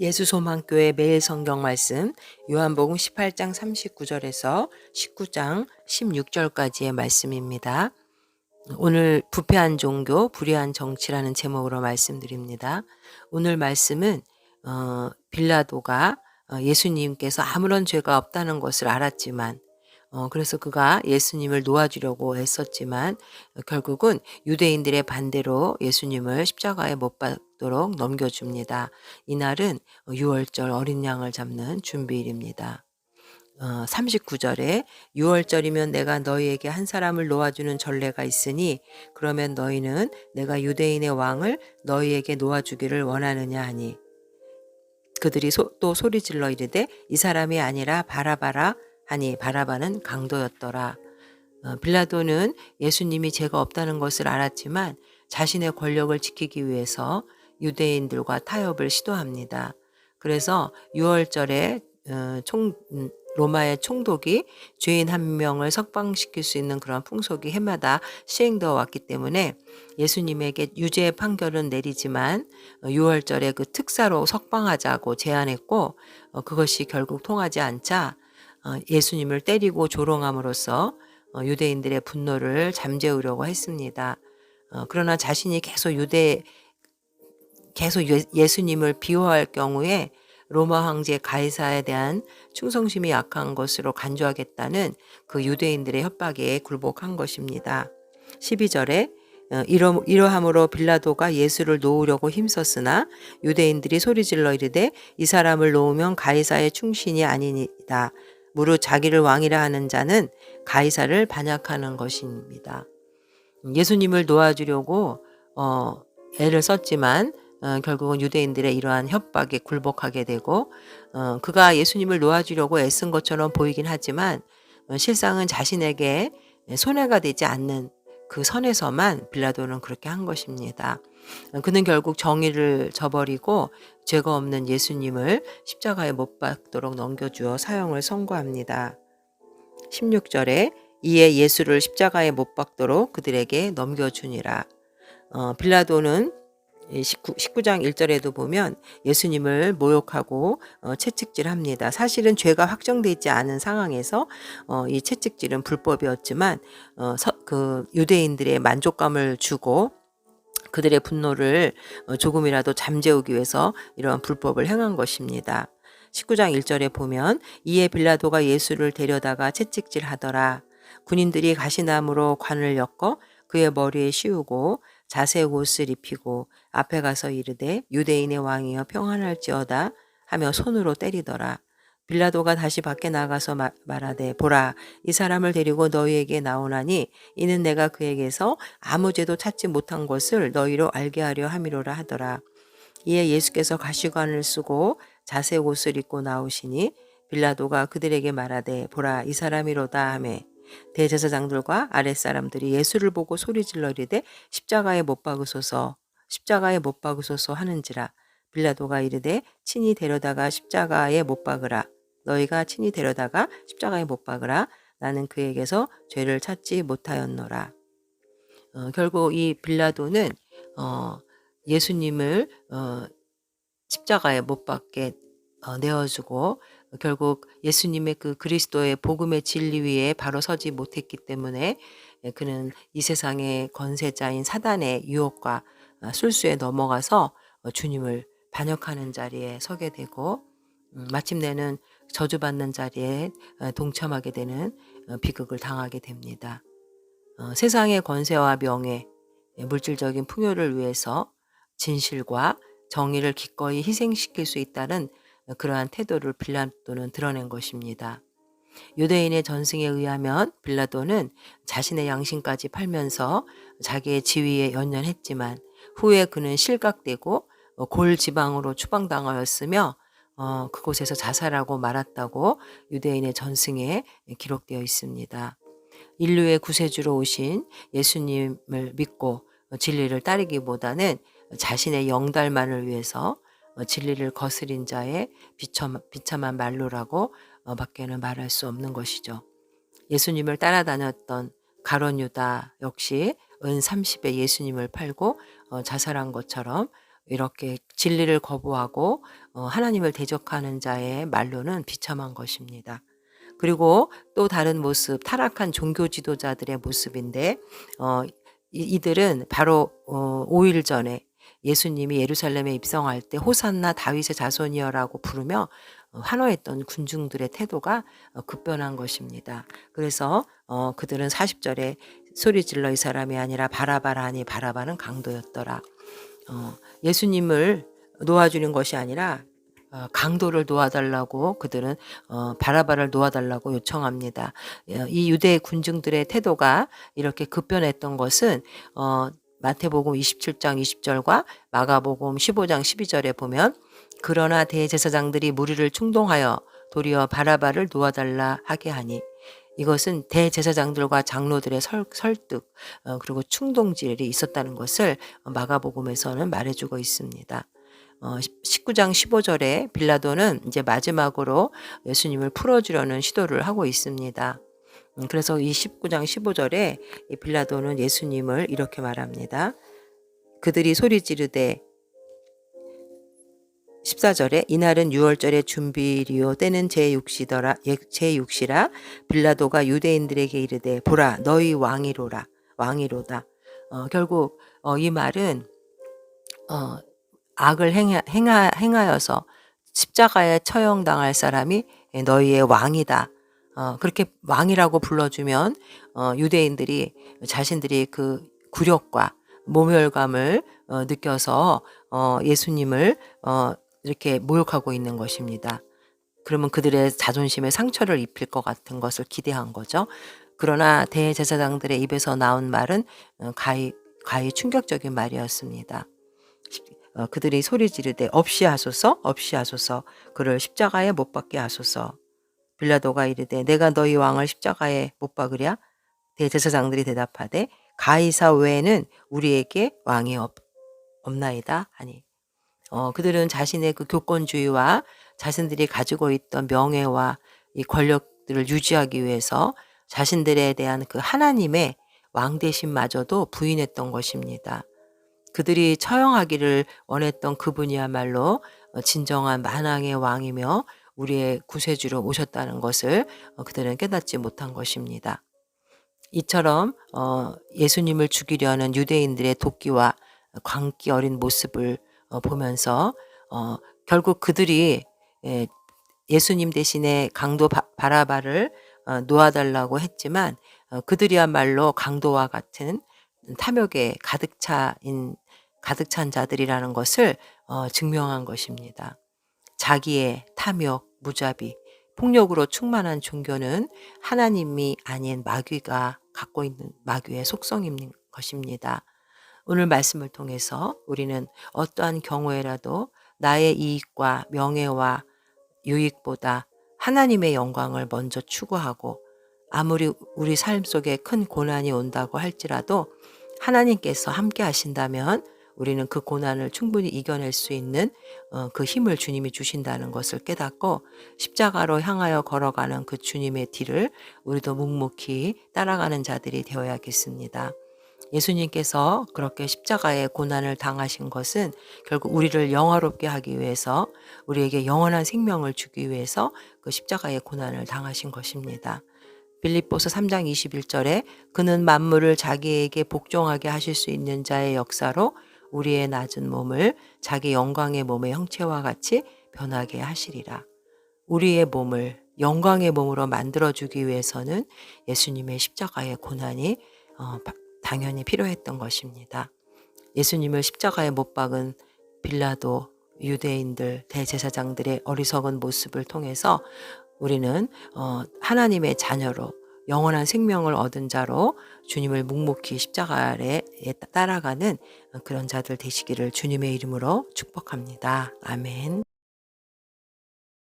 예수소망교회 매일 성경 말씀 요한복음 18장 39절에서 19장 16절까지의 말씀입니다. 오늘 부패한 종교, 불의한 정치라는 제목으로 말씀드립니다. 오늘 말씀은 빌라도가 예수님께서 아무런 죄가 없다는 것을 알았지만 그래서 그가 예수님을 놓아주려고 애썼지만 결국은 유대인들의 반대로 예수님을 십자가에 못 박도록 넘겨줍니다. 이날은 유월절 어린 양을 잡는 준비일입니다. 39절에 유월절이면 내가 너희에게 한 사람을 놓아주는 전례가 있으니 그러면 너희는 내가 유대인의 왕을 너희에게 놓아주기를 원하느냐 하니 그들이 또 소리질러 이르되 이 사람이 아니라 바라바라 하니 바라바는 강도였더라. 빌라도는 예수님이 죄가 없다는 것을 알았지만 자신의 권력을 지키기 위해서 유대인들과 타협을 시도합니다. 그래서 유월절에 로마의 총독이 죄인 한 명을 석방시킬 수 있는 그런 풍속이 해마다 시행되어 왔기 때문에 예수님에게 유죄의 판결은 내리지만 유월절에 그 특사로 석방하자고 제안했고 그것이 결국 통하지 않자 예수님을 때리고 조롱함으로써 유대인들의 분노를 잠재우려고 했습니다. 그러나 자신이 계속 예수님을 비호할 경우에 로마 황제 가이사에 대한 충성심이 약한 것으로 간주하겠다는 그 유대인들의 협박에 굴복한 것입니다. 12절에 이러함으로 빌라도가 예수를 놓으려고 힘썼으나 유대인들이 소리질러 이르되 이 사람을 놓으면 가이사의 충신이 아니니이다. 무릇 자기를 왕이라 하는 자는 가이사를 반역하는 것입니다. 예수님을 놓아주려고 애를 썼지만 결국은 유대인들의 이러한 협박에 굴복하게 되고 그가 예수님을 놓아주려고 애쓴 것처럼 보이긴 하지만 실상은 자신에게 손해가 되지 않는 그 선에서만 빌라도는 그렇게 한 것입니다. 그는 결국 정의를 저버리고 죄가 없는 예수님을 십자가에 못 박도록 넘겨주어 사형을 선고합니다. 16절에 이에 예수를 십자가에 못 박도록 그들에게 넘겨주니라. 빌라도는 19장 1절에도 보면 예수님을 모욕하고 채찍질합니다. 사실은 죄가 확정되어 있지 않은 상황에서 이 채찍질은 불법이었지만 그 유대인들의 만족감을 주고 그들의 분노를 조금이라도 잠재우기 위해서 이러한 불법을 행한 것입니다. 19장 1절에 보면 이에 빌라도가 예수를 데려다가 채찍질하더라. 군인들이 가시나무로 관을 엮어 그의 머리에 씌우고 자색 옷을 입히고 앞에 가서 이르되 유대인의 왕이여 평안할지어다 하며 손으로 때리더라. 빌라도가 다시 밖에 나가서 말하되 보라 이 사람을 데리고 너희에게 나오나니 이는 내가 그에게서 아무 죄도 찾지 못한 것을 너희로 알게 하려 함이로라 하더라. 이에 예수께서 가시관을 쓰고 자색 옷을 입고 나오시니 빌라도가 그들에게 말하되 보라 이 사람이로다 하매 대제사장들과 아랫사람들이 예수를 보고 소리질러 이르되 십자가에 못 박으소서 하는지라. 빌라도가 이르되 친히 데려다가 십자가에 못 박으라. 너희가 친히 데려다가 십자가에 못 박으라. 나는 그에게서 죄를 찾지 못하였노라. 결국 이 빌라도는 예수님을 십자가에 못 박게 내어주고 결국 예수님의 그 그리스도의 복음의 진리 위에 바로 서지 못했기 때문에 그는 이 세상의 권세자인 사단의 유혹과 술수에 넘어가서 주님을 반역하는 자리에 서게 되고 마침내는 저주받는 자리에 동참하게 되는 비극을 당하게 됩니다. 세상의 권세와 명예, 물질적인 풍요를 위해서 진실과 정의를 기꺼이 희생시킬 수 있다는 그러한 태도를 빌라도는 드러낸 것입니다. 유대인의 전승에 의하면 빌라도는 자신의 양심까지 팔면서 자기의 지위에 연연했지만 후에 그는 실각되고 골 지방으로 추방당하였으며 그곳에서 자살하고 말았다고 유대인의 전승에 기록되어 있습니다. 인류의 구세주로 오신 예수님을 믿고 진리를 따르기보다는 자신의 영달만을 위해서 진리를 거스린 자의 비참한 말로라고 밖에는 말할 수 없는 것이죠. 예수님을 따라다녔던 가룟 유다 역시 은 30에 예수님을 팔고 자살한 것처럼 이렇게 진리를 거부하고 하나님을 대적하는 자의 말로는 비참한 것입니다. 그리고 또 다른 모습, 타락한 종교 지도자들의 모습인데 이들은 바로 5일 전에 예수님이 예루살렘에 입성할 때 호산나 다윗의 자손이여라고 부르며 환호했던 군중들의 태도가 급변한 것입니다. 그래서 그들은 40절에 소리질러 이 사람이 아니라 바라바라 하니 바라바는 강도였더라. 예수님을 놓아주는 것이 아니라 강도를 놓아달라고 그들은 바라바를 놓아달라고 요청합니다. 이 유대 군중들의 태도가 이렇게 급변했던 것은 마태복음 27장 20절과 마가복음 15장 12절에 보면 그러나 대제사장들이 무리를 충동하여 도리어 바라바를 놓아달라 하게 하니 이것은 대제사장들과 장로들의 설득 그리고 충동질이 있었다는 것을 마가복음에서는 말해주고 있습니다. 19장 15절에 빌라도는 이제 마지막으로 예수님을 풀어주려는 시도를 하고 있습니다. 그래서 이 19장 15절에 이 빌라도는 예수님을 이렇게 말합니다. 그들이 소리 지르되 14절에 이날은 유월절의 준비리요 때는 제6시라 빌라도가 유대인들에게 이르되 보라 너희 왕이로다. 결국 이 말은 악을 행하여서 십자가에 처형당할 사람이 너희의 왕이다. 그렇게 왕이라고 불러주면 유대인들이 자신들이 그 굴욕과 모멸감을 느껴서 예수님을 이렇게 모욕하고 있는 것입니다. 그러면 그들의 자존심에 상처를 입힐 것 같은 것을 기대한 거죠. 그러나 대제사장들의 입에서 나온 말은 가히 충격적인 말이었습니다. 그들이 소리 지르되 없이 하소서 그를 십자가에 못 박게 하소서. 빌라도가 이르되 내가 너희 왕을 십자가에 못 박으랴? 대제사장들이 대답하되 가이사 외에는 우리에게 왕이 없나이다 하니 그들은 자신의 그 교권주의와 자신들이 가지고 있던 명예와 이 권력들을 유지하기 위해서 자신들에 대한 그 하나님의 왕대심마저도 부인했던 것입니다. 그들이 처형하기를 원했던 그분이야말로 진정한 만왕의 왕이며 우리의 구세주로 오셨다는 것을 그들은 깨닫지 못한 것입니다. 이처럼 예수님을 죽이려는 유대인들의 도끼와 광기 어린 모습을 보면서 결국 그들이 예수님 대신에 강도 바라바를 놓아달라고 했지만 그들이야말로 강도와 같은 탐욕에 가득 찬 자들이라는 것을 증명한 것입니다. 자기의 탐욕, 무자비, 폭력으로 충만한 종교는 하나님이 아닌 마귀가 갖고 있는 마귀의 속성인 것입니다. 오늘 말씀을 통해서 우리는 어떠한 경우에라도 나의 이익과 명예와 유익보다 하나님의 영광을 먼저 추구하고 아무리 우리 삶 속에 큰 고난이 온다고 할지라도 하나님께서 함께 하신다면 우리는 그 고난을 충분히 이겨낼 수 있는 그 힘을 주님이 주신다는 것을 깨닫고 십자가로 향하여 걸어가는 그 주님의 뒤를 우리도 묵묵히 따라가는 자들이 되어야겠습니다. 예수님께서 그렇게 십자가의 고난을 당하신 것은 결국 우리를 영화롭게 하기 위해서 우리에게 영원한 생명을 주기 위해서 그 십자가의 고난을 당하신 것입니다. 빌립보서 3장 21절에 그는 만물을 자기에게 복종하게 하실 수 있는 자의 역사로 우리의 낮은 몸을 자기 영광의 몸의 형체와 같이 변하게 하시리라. 우리의 몸을 영광의 몸으로 만들어주기 위해서는 예수님의 십자가의 고난이 당연히 필요했던 것입니다. 예수님을 십자가에 못 박은 빌라도, 유대인들, 대제사장들의 어리석은 모습을 통해서 우리는 하나님의 자녀로 영원한 생명을 얻은 자로 주님을 묵묵히 십자가에 따라가는 그런 자들 되시기를 주님의 이름으로 축복합니다. 아멘.